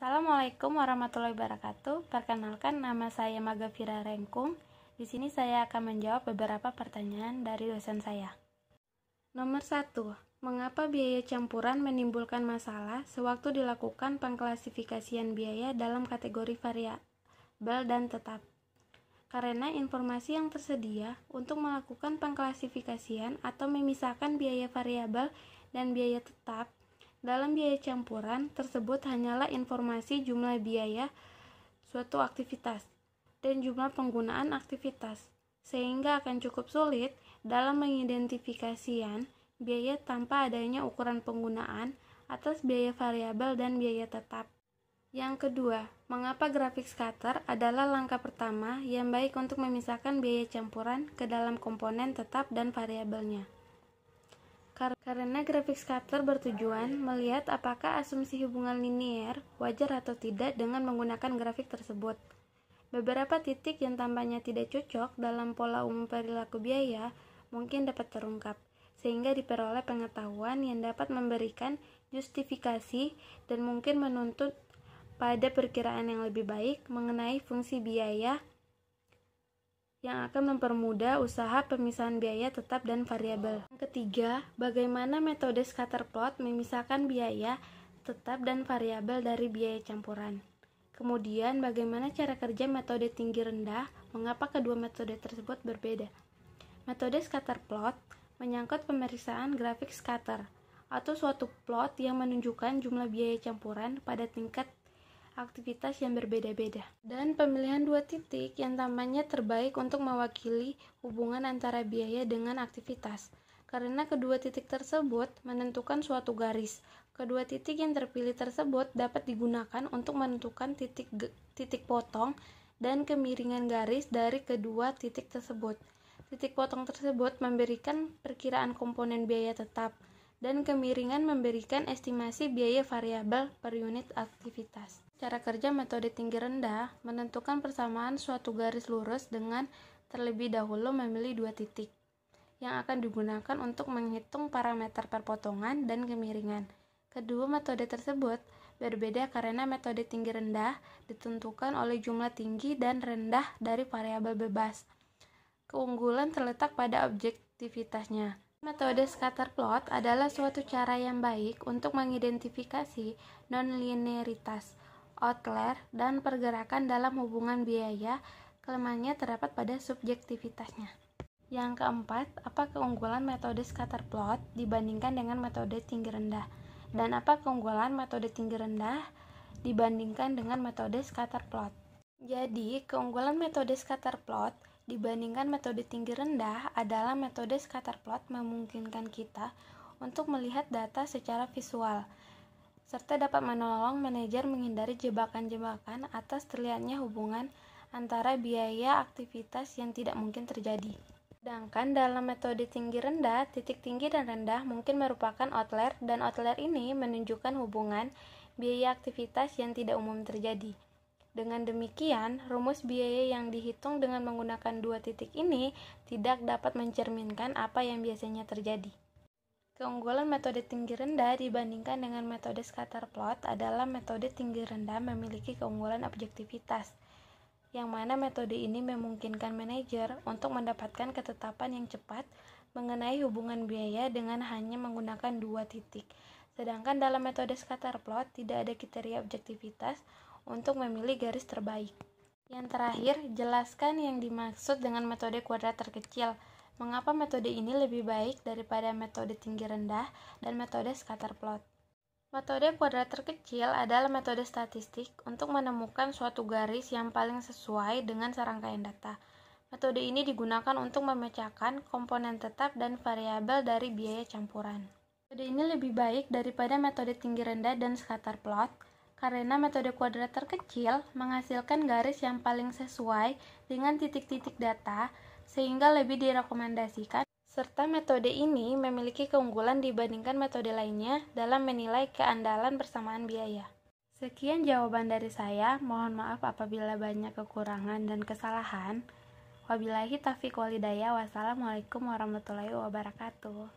Assalamualaikum warahmatullahi wabarakatuh. Perkenalkan, nama saya Magavira Rengkung. Di sini saya akan menjawab beberapa pertanyaan dari dosen saya. Nomor 1. Mengapa biaya campuran menimbulkan masalah sewaktu dilakukan pengklasifikasian biaya dalam kategori variabel dan tetap? Karena informasi yang tersedia untuk melakukan pengklasifikasian atau memisahkan biaya variabel dan biaya tetap dalam biaya campuran tersebut hanyalah informasi jumlah biaya suatu aktivitas dan jumlah penggunaan aktivitas, sehingga akan cukup sulit dalam mengidentifikasian biaya tanpa adanya ukuran penggunaan atas biaya variabel dan biaya tetap. Yang kedua, mengapa grafik scatter adalah langkah pertama yang baik untuk memisahkan biaya campuran ke dalam komponen tetap dan variabelnya? Karena grafik scatter bertujuan melihat apakah asumsi hubungan linier wajar atau tidak dengan menggunakan grafik tersebut. Beberapa titik yang tampaknya tidak cocok dalam pola umum perilaku biaya mungkin dapat terungkap, sehingga diperoleh pengetahuan yang dapat memberikan justifikasi dan mungkin menuntut pada perkiraan yang lebih baik mengenai fungsi biaya yang akan mempermudah usaha pemisahan biaya tetap dan variabel. Yang ketiga, bagaimana metode scatter plot memisahkan biaya tetap dan variabel dari biaya campuran. Kemudian, bagaimana cara kerja metode tinggi rendah, mengapa kedua metode tersebut berbeda. Metode scatter plot menyangkut pemeriksaan grafik scatter, atau suatu plot yang menunjukkan jumlah biaya campuran pada tingkat aktivitas yang berbeda-beda, dan pemilihan dua titik yang tampaknya terbaik untuk mewakili hubungan antara biaya dengan aktivitas. Karena kedua titik tersebut menentukan suatu garis, kedua titik yang terpilih tersebut dapat digunakan untuk menentukan titik potong dan kemiringan garis dari kedua titik tersebut. Titik potong tersebut memberikan perkiraan komponen biaya tetap, dan kemiringan memberikan estimasi biaya variabel per unit aktivitas. Cara kerja metode tinggi rendah menentukan persamaan suatu garis lurus dengan terlebih dahulu memilih dua titik yang akan digunakan untuk menghitung parameter perpotongan dan kemiringan. Kedua metode tersebut berbeda karena metode tinggi rendah ditentukan oleh jumlah tinggi dan rendah dari variabel bebas. Keunggulan terletak pada objektivitasnya. Metode scatter plot adalah suatu cara yang baik untuk mengidentifikasi non-linearitas, outlier, dan pergerakan dalam hubungan biaya. Kelemahannya terdapat pada subjektivitasnya. Yang keempat, apa keunggulan metode scatter plot dibandingkan dengan metode tinggi rendah? Dan apa keunggulan metode tinggi rendah dibandingkan dengan metode scatter plot? Jadi, keunggulan metode scatter plot dibandingkan metode tinggi rendah adalah metode scatter plot memungkinkan kita untuk melihat data secara visual, serta dapat menolong manajer menghindari jebakan-jebakan atas terlihatnya hubungan antara biaya aktivitas yang tidak mungkin terjadi. Sedangkan dalam metode tinggi rendah, titik tinggi dan rendah mungkin merupakan outlier, dan outlier ini menunjukkan hubungan biaya aktivitas yang tidak umum terjadi. Dengan demikian, rumus biaya yang dihitung dengan menggunakan dua titik ini tidak dapat mencerminkan apa yang biasanya terjadi. Keunggulan metode tinggi rendah dibandingkan dengan metode scatter plot adalah metode tinggi rendah memiliki keunggulan objektivitas, yang mana metode ini memungkinkan manajer untuk mendapatkan ketetapan yang cepat mengenai hubungan biaya dengan hanya menggunakan dua titik. Sedangkan dalam metode scatter plot tidak ada kriteria objektivitas untuk memilih garis terbaik. Yang terakhir, jelaskan yang dimaksud dengan metode kuadrat terkecil. Mengapa metode ini lebih baik daripada metode tinggi rendah dan metode scatter plot? Metode kuadrat terkecil adalah metode statistik untuk menemukan suatu garis yang paling sesuai dengan serangkaian data. Metode ini digunakan untuk memecahkan komponen tetap dan variabel dari biaya campuran. Metode ini lebih baik daripada metode tinggi rendah dan scatter plot karena metode kuadrat terkecil menghasilkan garis yang paling sesuai dengan titik-titik data, sehingga lebih direkomendasikan, serta metode ini memiliki keunggulan dibandingkan metode lainnya dalam menilai keandalan persamaan biaya. Sekian jawaban dari saya, mohon maaf apabila banyak kekurangan dan kesalahan. Wabillahi taufiq walhidayah. Wassalamualaikum warahmatullahi wabarakatuh.